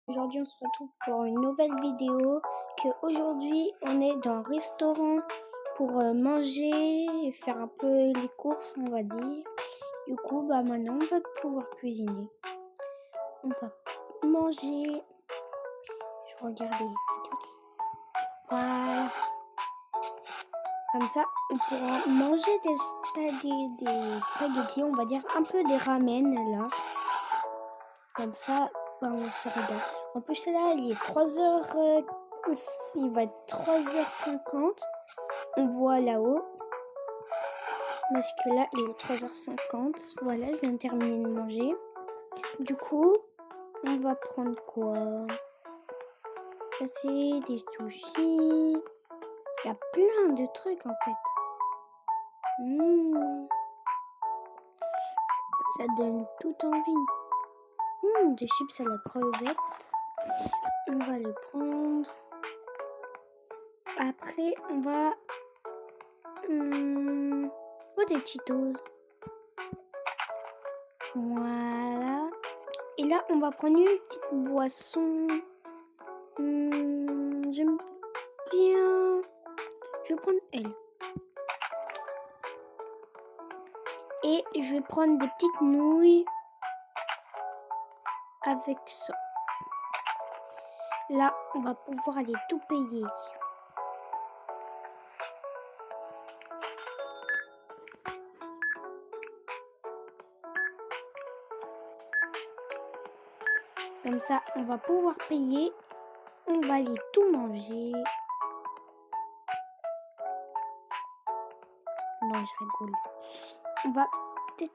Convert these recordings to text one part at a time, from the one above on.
Aujourd'hui, on se retrouve pour une nouvelle vidéo. Aujourd'hui, on est dans un restaurant pour manger et faire un peu les courses, on va dire. Du coup, maintenant, on va pouvoir cuisiner. On va manger. Je regardais. Voilà. Comme ça, on pourra manger des spaghettis, on va dire un peu des ramen là. Comme ça, on se regarde. En plus, là, il est 3h. Il va être 3h50. On voit là-haut. Parce que là, il est 3h50. Voilà, je viens de terminer de manger. Du coup, on va prendre quoi? Ça, c'est des sushis. Il y a plein de trucs, en fait. Ça donne tout envie. Des chips à la crevette. On va le prendre. Après, on va... des Cheetos. Voilà. Et là, on va prendre une petite boisson. J'aime bien. Je vais prendre elle. Et je vais prendre des petites nouilles avec ça. Là, on va pouvoir aller tout payer. Comme ça, on va pouvoir payer. On va aller tout manger. Non, je rigole. On va peut-être...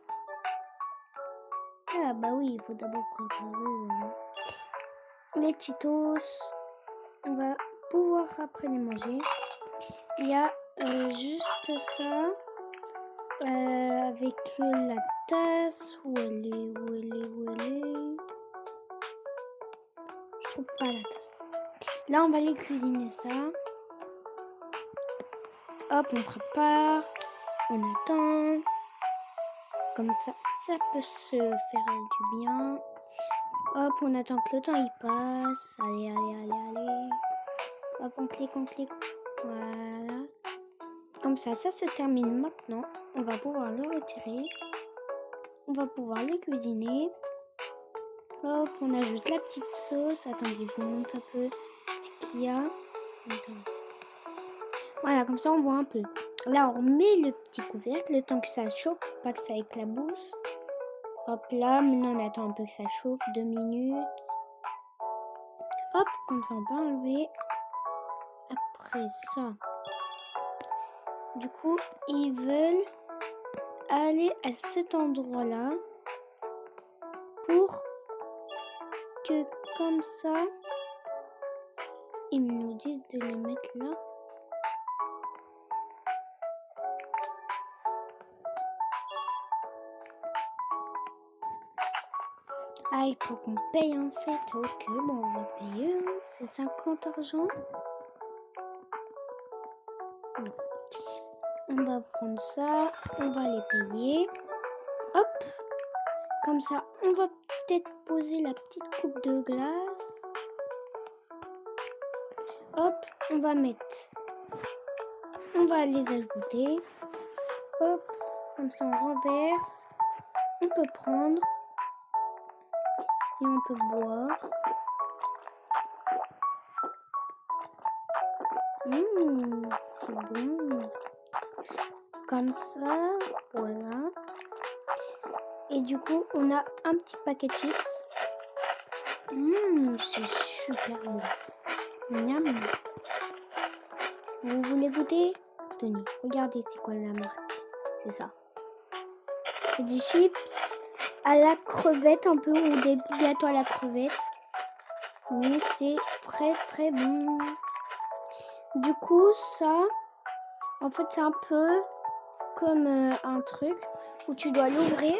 Ah bah oui, il faut d'abord préparer les Cheetos. On va pouvoir après les manger. Il y a juste ça. Avec la tasse. Où elle est? Je trouve pas la tasse. Là, on va aller cuisiner ça. Hop, on prépare. On attend. Comme ça, ça peut se faire du bien. Hop, on attend que le temps il passe. Allez. Hop, on clique. Voilà. Comme ça se termine maintenant. On va pouvoir le retirer. On va pouvoir le cuisiner. Hop, on ajoute la petite sauce. Attendez, je vous montre un peu ce qu'il y a. Voilà, comme ça on voit un peu. Là, on met le petit couvercle le temps que ça chauffe, pas que ça éclabousse. Hop là, maintenant on attend un peu que ça chauffe, 2 minutes. Hop, comme ça on peut enlever. Après ça, du coup, ils veulent aller à cet endroit-là pour que comme ça, ils nous disent de les mettre là. Ah, il faut qu'on paye en fait. Ok, bon, on va payer. C'est 50 argent. Oui. On va prendre ça. On va les payer. Hop. Comme ça, on va peut-être poser la petite coupe de glace. Hop, on va mettre. On va les ajouter. Hop, comme ça on renverse. On peut prendre. Et on peut boire. C'est bon. Comme ça, voilà. Et du coup, on a un petit paquet de chips. C'est super bon. Miam. Vous voulez goûter? Tenez, regardez, c'est quoi la marque? C'est ça. C'est des chips à la crevette un peu, ou des gâteaux à la crevette. Mais c'est très très bon. Du coup, ça, en fait, c'est un peu comme un truc où tu dois l'ouvrir.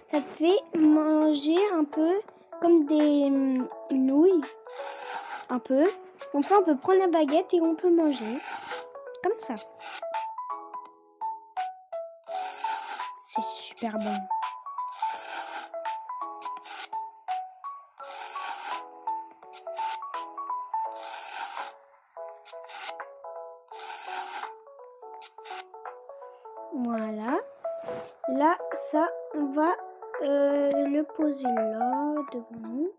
Ça te fait manger un peu comme des nouilles. Un peu. Comme ça, on peut prendre la baguette et on peut manger. Comme ça. C'est super bon. Voilà. Là, ça, on va le poser là, devant nous.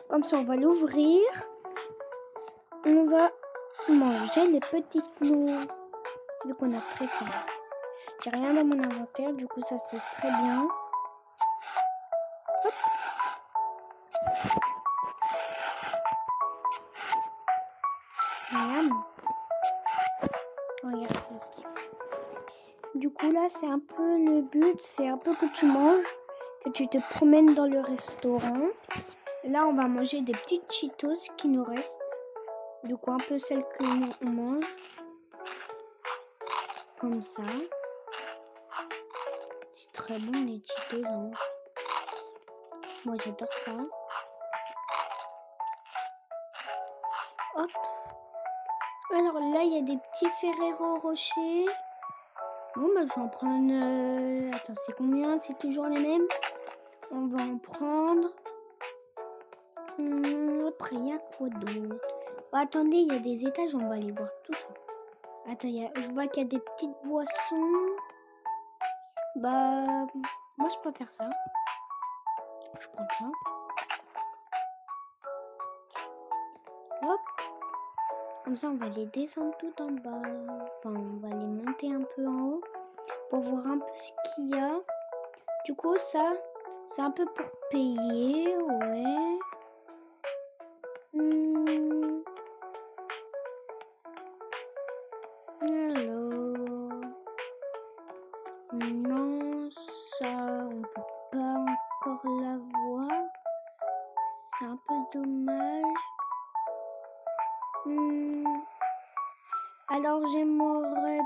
Comme ça, on va l'ouvrir. On va manger les petits clous. Vu qu'on a très faim. J'ai rien dans mon inventaire, du coup, ça, c'est très bien. Hop. Miam. Regarde ici. Du coup, là, c'est un peu le but. C'est un peu que tu manges, que tu te promènes dans le restaurant. Là, on va manger des petites Cheetos qui nous restent. Du coup, un peu celles que nous, on mange. Comme ça. C'est très bon, les Cheetos. Hein. Moi, j'adore ça. Hop. Alors là, il y a des petits Ferrero Rocher. Bon, bah, je vais en prendre... Attends, c'est combien? C'est toujours les mêmes? On va en prendre... Après, il y a quoi d'autre? Oh, attendez, il y a des étages, on va aller voir tout ça. Attends, je vois qu'il y a des petites boissons. Bah, moi, je préfère ça. Je prends ça. Hop. Comme ça, on va les descendre tout en bas. Enfin, on va les monter un peu en haut pour voir un peu ce qu'il y a. Du coup, ça, c'est un peu pour payer, ouais. Alors, non, ça, on peut pas encore l'avoir. C'est un peu dommage. Alors, j'aimerais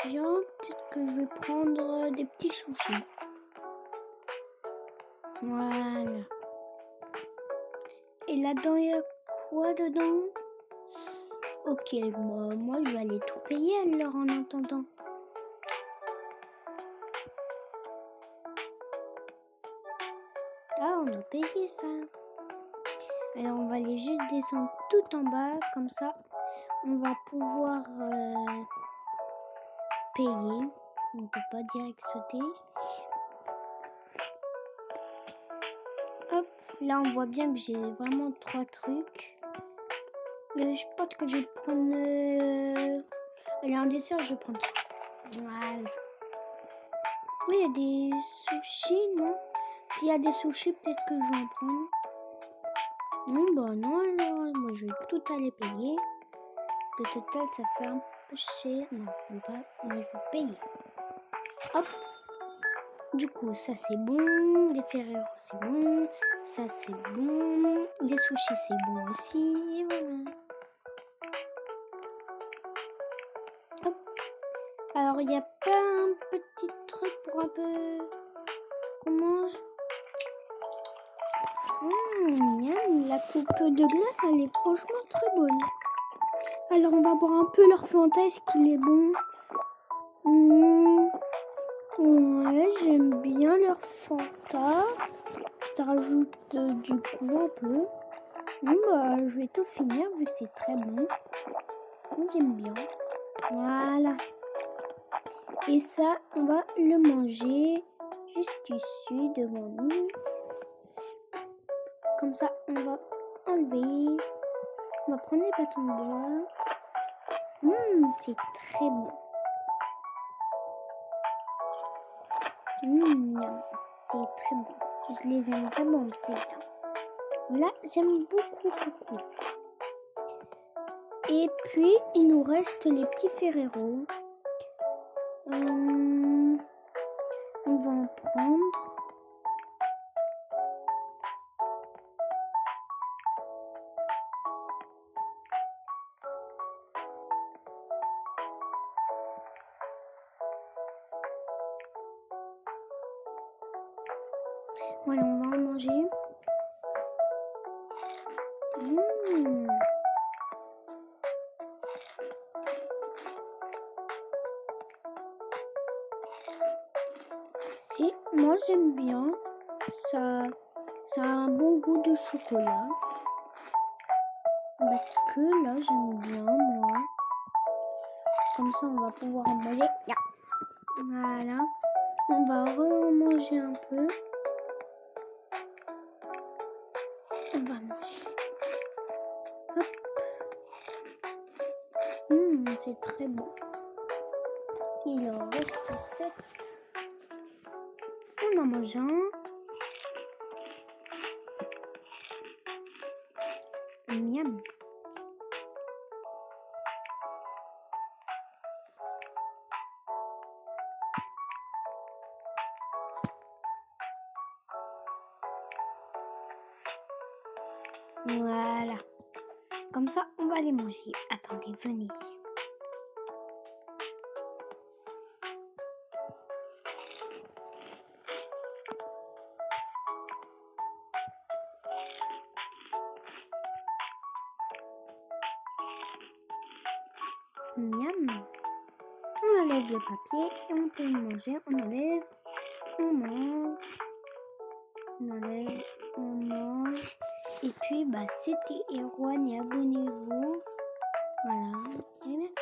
bien, peut-être que je vais prendre des petits sushis. Voilà. Et là-dedans, il y a quoi dedans? Ok, moi, je vais aller tout payer alors en attendant. Ah, on a payé ça. Alors, on va aller juste descendre tout en bas, comme ça, on va pouvoir payer. On peut pas direct sauter. Hop, là, on voit bien que j'ai vraiment 3 trucs. Je pense que je vais prendre... Allez, en dessert, je vais prendre ça. Voilà. Oui, il y a des sushis, non? S'il y a des sushis, peut-être que je vais en prendre. Non, bah non, alors, moi je vais tout aller payer. Le total, ça fait un peu cher. Non, je veux pas, mais je vais payer. Hop. Du coup, ça c'est bon. Les Ferrero, c'est bon. Ça c'est bon. Les sushis, c'est bon aussi. Et voilà. Hop. Alors, il n'y a pas un petit truc pour un peu qu'on mange. Miam, la coupe de glace, elle est franchement très bonne. Alors, on va boire un peu leur Fanta, est-ce qu'il est bon? Ouais, j'aime bien leur Fanta. Ça rajoute du goût un peu. Bah, je vais tout finir vu que c'est très bon. J'aime bien. Voilà. Et ça, on va le manger juste ici devant nous. Comme ça, on va enlever. On va prendre les bâtons de bois. C'est très bon. C'est très bon. Je les aime vraiment, c'est bien. Là, j'aime beaucoup. Et puis, il nous reste les petits Ferrero. On va en prendre. Voilà, on va en manger. Si, moi j'aime bien. Ça a un bon goût de chocolat. Parce que là, j'aime bien, moi. Comme ça, on va pouvoir en manger. Voilà. On va manger un peu. On va manger. Hop. C'est très bon. Il en reste 7. On en mange un. Miam. Voilà. Comme ça, on va les manger. Attendez, venez. Miam. On enlève le papier et on peut le manger. On enlève, on mange, on enlève, on mange. Et puis, c'était Erwan et abonnez-vous. Voilà. Et merci.